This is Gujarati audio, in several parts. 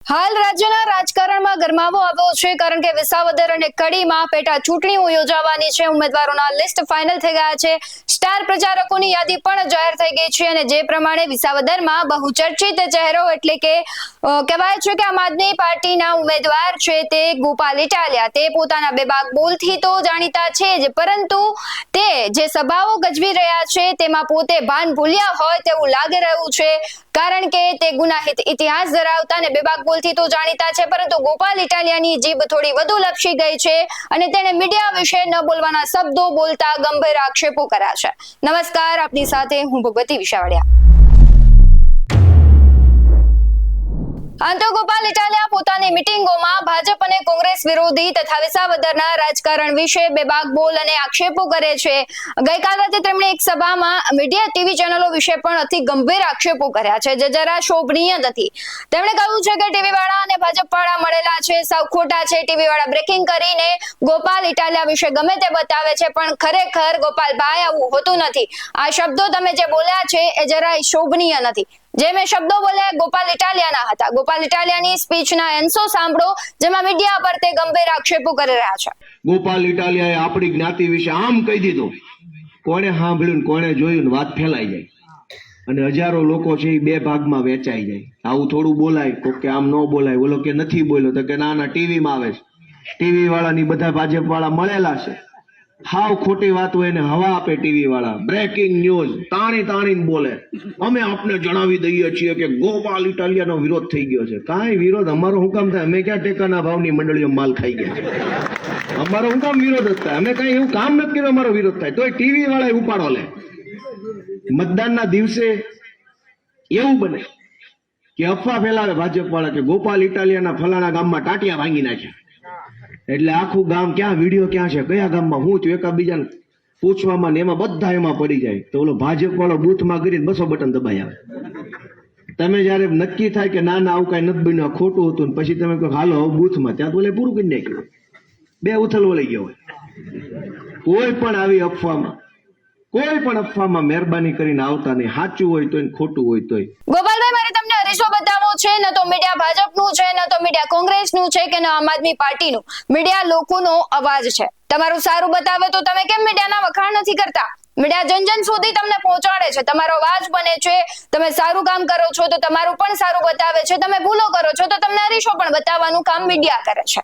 હાલ રાજ્યના રાજકારણમાં ગરમાવો આવ્યો છે કારણ કે વિસાવદર અને કડીમાં પેટા ચૂંટણીઓ યોજાવાની છે। ઉમેદવારોના લિસ્ટ ફાઇનલ થઈ ગયા છે। સ્ટાર પ્રચારકોની યાદી પણ જાહેર થઈ ગઈ છે અને જે પ્રમાણે વિસાવદરમાં બહુચર્ચિત ચહેરો એટલે કે કહેવાય છે કે આમ આદમી પાર્ટીના ઉમેદવાર છે તે ગોપાલ ઇટાલિયા તે પોતાના બેબાક બોલથી તો જાણીતા છે જ, પરંતુ તે જે સભાઓ ગજવી રહ્યા છે તેમાં પોતે ભાન ભૂલ્યા હોય તેવું લાગી રહ્યું છે, કારણ કે તે ગુનાહિત ઇતિહાસ ધરાવતા અને બેબાક બોલથી તો જાણીતા છે, પરંતુ ગોપાલ ઇટાલિયાની જીભ થોડી વધુ લપસી ગઈ છે અને તેણે મીડિયા વિશે ન બોલવાના શબ્દો બોલતા ગંભીર આક્ષેપો કર્યા છે। નમસ્કાર, આપની સાથે હું ભગવતી વિશાવડિયા। અંતો ગોપાલ ઇટાલિયા પોતાની મીટિંગોમાં ભાજપ અને કોંગ્રેસ વિરોધી તથા વિસાવદરના રાજકારણ વિશે બેબાક બોલ અને આક્ષેપો કરે છે। ગઈકાલ રાતે તેમણે એક સભામાં મીડિયા ટીવી ચેનલો વિશે પણ અતિ ગંભીર આક્ષેપો કર્યા છે, જે જરા શોભનીય નથી। તેમણે કહ્યું છે કે ટીવી વાળા અને ભાજપ વાળા મળેલા છે, સાવ ખોટા છે। ટીવી વાળા બ્રેકિંગ કરીને ગોપાલ ઇટાલિયા વિશે ગમે તે બતાવે છે, પણ ખરેખર ગોપાલભાઈ આવું હોતું નથી। આ શબ્દો તમે જે બોલ્યા છે એ જરાય શોભનીય નથી। જે મેં શબ્દો બોલ્યા ગોપાલ ઇટાલિયાના હતા। ગોપાલ ઇટાલિયાની સ્પીચના અંશો સાંભળો, જેમાં મીડિયા પર તે ગંભીર આક્ષેપો કરી રહ્યા છે। ગોપાલ ઇટાલિયાએ આપણી જ્ઞાતિ વિશે આમ કહી દીધું, કોણે સાંભળ્યું કોણે જોયું, વાત ફેલાઈ જાય અને હજારો લોકો છે એ બે ભાગમાં વેચાઈ જાય। આવું થોડું બોલાય, કોક કે આમ ન બોલાય, બોલો કે નથી બોલ્યો તો કે ના ના ટીવીમાં આવે છે। ટીવી વાળાની બધા ભાજપ વાળા મળેલા છે, હાવ ખોટી વાત હોય ને હવા આપે ટીવી વાળા, બ્રેકિંગ ન્યૂઝ તાણીને બોલે, અમે આપને જણાવી દઈએ છીએ કે ગોપાલ ઇટાલિયાનો વિરોધ થઈ ગયો છે। કાંઈ વિરોધ અમારો હું કામ થાય? અમે ક્યાં ટેકાના ભાવની મંડળીઓ માલ ખાઈ ગયા છે? અમારો હું કામ વિરોધ જ થાય? અમે કઈ એવું કામ નથી કર્યું અમારો વિરોધ થાય, તોય ટીવી વાળા ઉપાડો લે। મતદાનના દિવસે એવું બને કે અફવા ફેલાવે ભાજપ વાળા કે ગોપાલ ઇટાલિયાના ફલાણા ગામમાં ટાટિયા ભાંગી નાખ્યા, એટલે આખું ગામ ક્યાં વિડીયો ક્યાં છે, કયા ગામમાં હું છું, એકાબીજાને પૂછવામાં ને એમાં બધા એમાં પડી જાય। તો ઓલો ભાજપ વાળો બૂથમાં કરીને 200 બટન દબાઈ આવે। તમે જયારે નક્કી થાય કે ના ના આવું કઈ નથી બન્યું, ખોટું હતું, પછી તમે કહો હાલો બૂથમાં, ત્યાં તો પૂરું કરી નાખ્યું, બે ઉથલ વળી ગયો હોય। કોઈ પણ અફવામાં મહેરબાની કરીને આવતા નહીં, સાચું હોય તોય ખોટું હોય તોય। ગોપાલભાઈ, મારે તમને અરીસો બતાવવો છે, ન તો મીડિયા ભાજપનું છે, ન તો મીડિયા કોંગ્રેસનું છે કે ન આમ આદમી પાર્ટીનું। મીડિયા લોકોનો અવાજ છે। તમારું સારું બતાવે તો તમે કેમ મીડિયાના વખાણ નથી કરતા? મીડિયા જન સુધી તમને પહોંચાડે છે, તમારો અવાજ બને છે। તમે સારું કામ કરો છો તો તમારું પણ સારું બતાવે છે, તમે ભૂલો કરો છો તો તમને અરીસો પણ બતાવવાનું કામ મીડિયા કરે છે।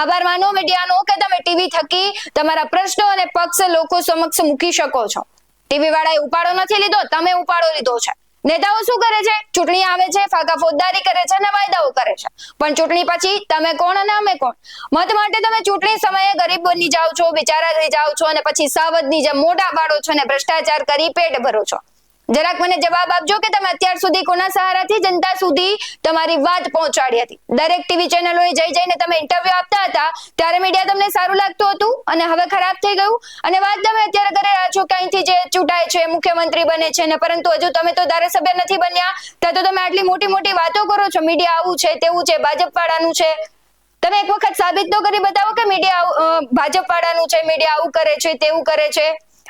આભાર માનો મીડિયાનો કે તમે ટીવી થકી તમારા પ્રશ્નો અને પક્ષ લોકો સમક્ષ મૂકી શકો છો। ટીવી વાળાએ ઉપાડો નથી લીધો, તમે ઉપાડો લીધો છે। નેતાઓ શું કરે છે? ચૂંટણી આવે છે, ફાકા ફોજદારી કરે છે અને વાયદાઓ કરે છે, પણ ચૂંટણી પછી તમે કોણ અને અમે કોણ? મત માટે તમે ચૂંટણી સમયે ગરીબ બની જાઓ છો, બિચારા થઈ જાઓ છો અને પછી સાવજની જેમ મોઢા પાડો છો અને ભ્રષ્ટાચાર કરી પેટ ભરો છો। જરાક મને જવાબ આપજો કે તમે અત્યાર સુધી કોના સહારાથી જનતા સુધી તમારી વાત પહોંચાડી હતી? દરેક ટીવી ચેનલોએ જઈને તમે ઇન્ટરવ્યુ આપતા હતા ત્યારે મીડિયા તમને સારું લાગતું હતું અને હવે ખરાબ થઈ ગયું, અને વાત તમે અત્યારે કરી રહ્યા છો કે અહીંથી જે ચૂંટાય છે મુખ્યમંત્રી બને છે ને, પરંતુ હજુ તમે તો ધારાસભ્ય નથી બન્યા, ત્યાં તો તમે આટલી મોટી વાતો કરો છો, મીડિયા આવું છે તેવું છે, ભાજપ વાળાનું છે। તમે એક વખત સાબિત તો કરી બતાવો કે મીડિયા ભાજપ વાળાનું છે, મીડિયા આવું કરે છે તેવું કરે છે।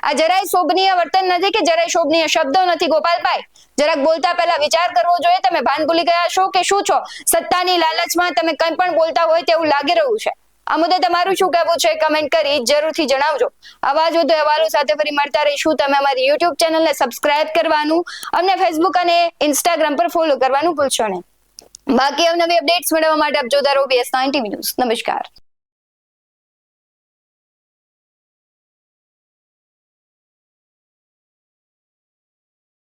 આ જરાય શોભનીય વર્તન નથી કે જરાય શોભનીય શબ્દો નથી। ગોપાલભાઈ, જરાક બોલતા પહેલા વિચાર કરવો જોઈએ। તમે ભાન ભૂલી ગયા છો કે શું છો? સત્તાની લાલચમાં તમે કંઈ પણ બોલતા હોય તેવું લાગી રહ્યું છે। આ મુદ્દે તમારું શું કહેવું છે? કમેન્ટ કરી જરૂરથી જણાવજો। આવા જ વધુ અહેવાલો સાથે ફરી મળતા રહીશું। તમે અમારી યુટ્યુબ ચેનલને સબસ્ક્રાઇબ કરવાનું, અમને ફેસબુક અને ઇન્સ્ટાગ્રામ પર ફોલો કરવાનું ભૂલશો નહીં। બાકી અવનવી અપડેટ્સ મેળવવા માટે આપ જોતા રહો BS9 TV ન્યૂઝ। નમસ્કાર।